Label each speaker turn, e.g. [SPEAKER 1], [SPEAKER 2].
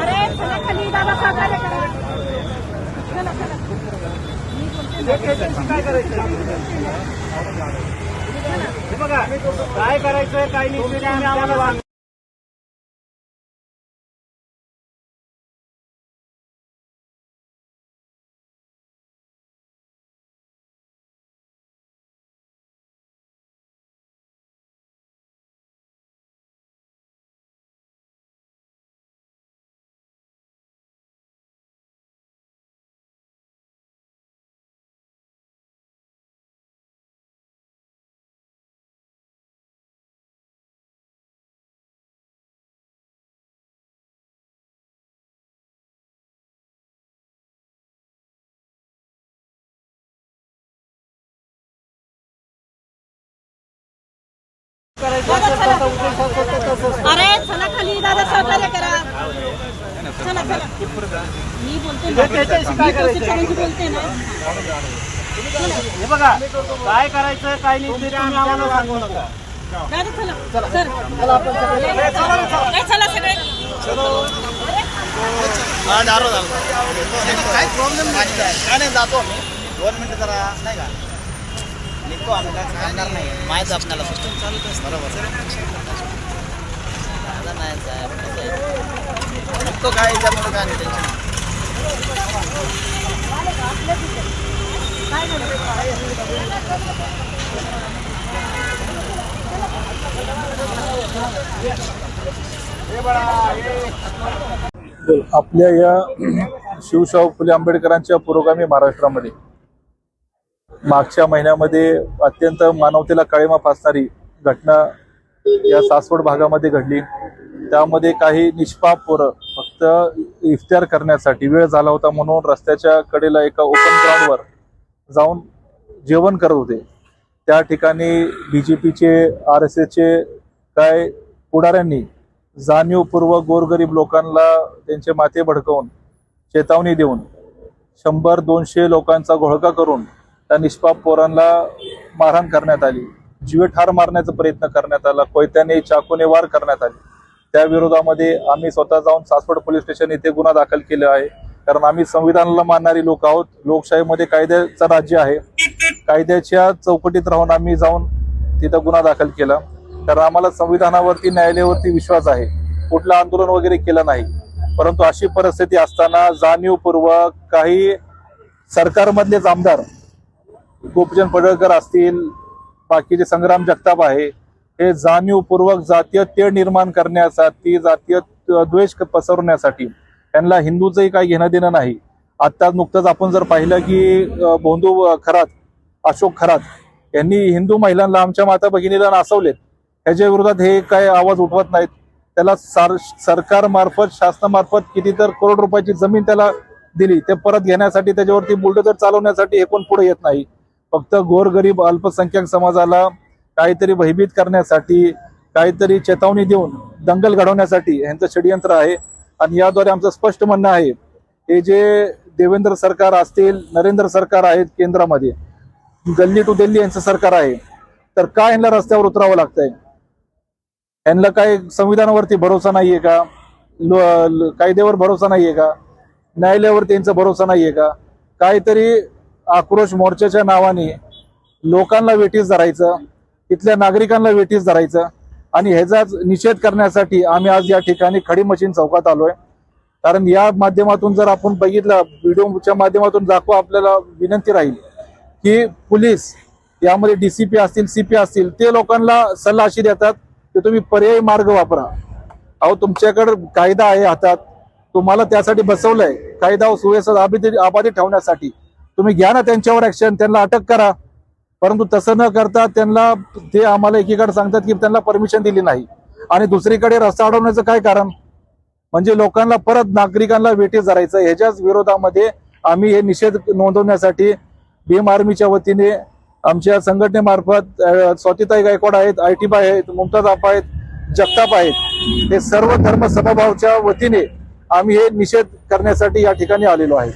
[SPEAKER 1] अरे चला खाली दादा सहकार्य करा. चला चला
[SPEAKER 2] काय करायचं हे बघा, काय करायचं काय नाही आम्हाला
[SPEAKER 1] अरे चला खाली दादा सहकार्य करा. चला चला मी बोलते ना, बोलते ना.
[SPEAKER 2] हे बघा, काय करायचं काय नाही ते तुम्ही आम्हाला सांगू नका.
[SPEAKER 1] दादा चला सर, चला सगळे
[SPEAKER 3] काय प्रॉब्लेम नाही जातो आम्ही 2 मिनिटं जरा नाही का निघतो आम्ही. काय सांगणार नाही माहीत आपल्याला सिस्टम चालत असतं बरोबर नाही साहेब निघतो काय याच्यामुळे काय नाही टेन्शन.
[SPEAKER 4] आपल्या या शिवशाहू फुले आंबेडकरांच्या पुरोगामी महाराष्ट्रामध्ये मागच्या महिन्यामध्ये अत्यंत मानवतेला काळिमा फासणारी घटना या सासवड भागामध्ये घडली. त्यामध्ये काही निष्पाप पोरं फक्त इफ्तार करण्यासाठी वेळ झाला होता म्हणून रस्त्याच्या कडेला एका ओपन ग्राउंडवर जाऊन जेवण करत होते. त्या ठिकाणी BJPचे RSSचे काय पुढाऱ्यांनी जाणीवपूर्वक गोरगरीब लोकांना त्यांचे माथे भडकवून चेतावणी देऊन 100-200 लोकांचा घोळका करून त्या निष्पाप पोरांना मारहाण करण्यात आली. जीवेठार मारण्याचा प्रयत्न करण्यात आला. कोयत्याने चाकूने वार करण्यात आले. त्या विरोधामध्ये आम्ही स्वतः जाऊन सासवड पोलीस स्टेशन येथे गुन्हा दाखल केला आहे. कारण आम्ही संविधानाला मानणारी लोक आहोत. लोकशाहीमध्ये कायद्याचं राज्य आहे. कायद्याच्या चौकटीत राहून आम्ही जाऊन तिथं गुन्हा दाखल केला. कारण आम्हाला संविधानावरती न्यायालयावरती विश्वास आहे. कुठलं आंदोलन वगैरे केलं नाही. परंतु अशी परिस्थिती असताना जाणीवपूर्वक काही सरकारमधलेच आमदार गोपीचंद पडळकर असतील, बाकीचे संग्राम जगताप आहे, हे जाणीवपूर्वक जातीय तेढ निर्माण करण्यासाठी, जातीय द्वेष पसरवण्यासाठी त्यांना हिंदूचंही काही घेणं देणं नाही. आता नुकतंच आपण जर पाहिलं की भोंदू खरात, अशोक खरात यांनी हिंदू महिलांना, आमच्या माता भगिनीला नाचवलेत. ह्याच्या विरोधात हे काय आवाज उठवत नाहीत. त्याला सरकारमार्फत, शासनामार्फत किती तर करोड रुपयाची जमीन त्याला दिली, ते परत घेण्यासाठी, त्याच्यावरती बुलडोजर चालवण्यासाठी हे कोण पुढे येत नाही. फक्त गोरगरीब अल्पसंख्याक समाजाला काहीतरी भयभीत करण्यासाठी, काहीतरी चेतावणी देऊन दंगल घडवण्यासाठी यांचं षडयंत्र आहे. आणि याद्वारे आमचं स्पष्ट म्हणणं आहे, हे जे देवेंद्र सरकार असतील, नरेंद्र सरकार आहेत केंद्रामध्ये, गल्ली टू दिल्ली यांचं सरकार आहे, तर का यांना रस्त्यावर उतरावं लागतंय? यांना काय संविधानावरती भरोसा नाहीये का? कायद्यावर भरोसा नाहीये का? न्यायालयावरती यांचा भरोसा नाहीये का? काहीतरी आक्रोश मोर्चाच्या नावाने लोकांना वेठीस धरायचं, तिथल्या नागरिकांना वेठीस धरायचं आणि ह्याचाच निषेध करण्यासाठी आम्ही आज या ठिकाणी खडी मशीन चौकात आलोय. कारण या माध्यमातून जर आपण बघितलं, व्हिडिओच्या माध्यमातून दाखवा, आपल्याला विनंती राहील की पोलीस यामध्ये DCP असतील, CP असतील, ते लोकांना सल्ला अशी देतात की तुम्ही पर्यायी मार्ग वापरा. अहो, तुमच्याकडे कायदा आहे हातात, तुम्हाला त्यासाठी बसवलंय, कायदा सुव्यवस्था अबाधित ठेवण्यासाठी. तुम्ही घ्या ना त्यांच्यावर ऍक्शन, त्यांना अटक करा. परंतु तसं न करता त्यांना, ते आम्हाला एकीकडे सांगतात की त्यांना परमिशन दिली नाही आणि दुसरीकडे रस्ता अडवण्याचं काय कारण? म्हणजे लोकांना परत नागरिकांना वेठीस धरायचं. ह्याच्याच विरोधामध्ये आम्ही हे निषेध नोंदवण्यासाठी भीम आर्मीच्या वतीने, आमच्या संघटनेमार्फत स्वातीताई गायकवाड आहेत, IT आहेत, मुमताज आपा आहेत, जगताप आहेत, हे सर्व धर्म समभावच्या वतीने आम्ही हे निषेध करण्यासाठी या ठिकाणी आलेलो आहे.